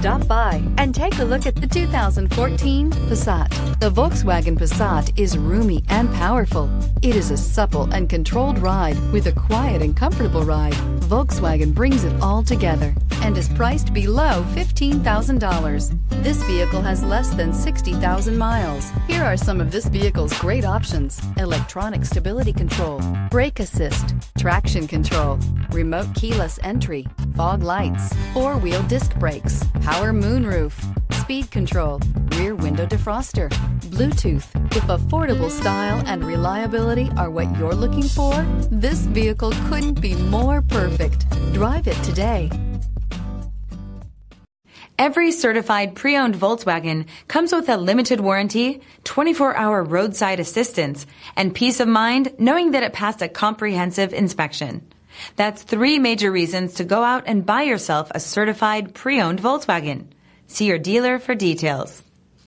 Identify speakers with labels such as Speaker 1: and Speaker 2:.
Speaker 1: Stop by and take a look at the 2014 Passat. The Volkswagen Passat is roomy and powerful. It is a supple and controlled ride with a quiet and comfortable ride. Volkswagen brings it all together and is priced below $15,000. This vehicle has less than 60,000 miles. Here are some of this vehicle's great options: electronic stability control, brake assist, traction control, remote keyless entry, fog lights, four-wheel disc brakes, power moonroof, speed control, rear window defroster, Bluetooth. If affordable style and reliability are what you're looking for, this vehicle couldn't be more perfect. Drive it today.
Speaker 2: Every certified pre-owned Volkswagen comes with a limited warranty, 24-hour roadside assistance, and peace of mind knowing that it passed a comprehensive inspection. That's 3 major reasons to go out and buy yourself a certified pre-owned Volkswagen. See your dealer for details.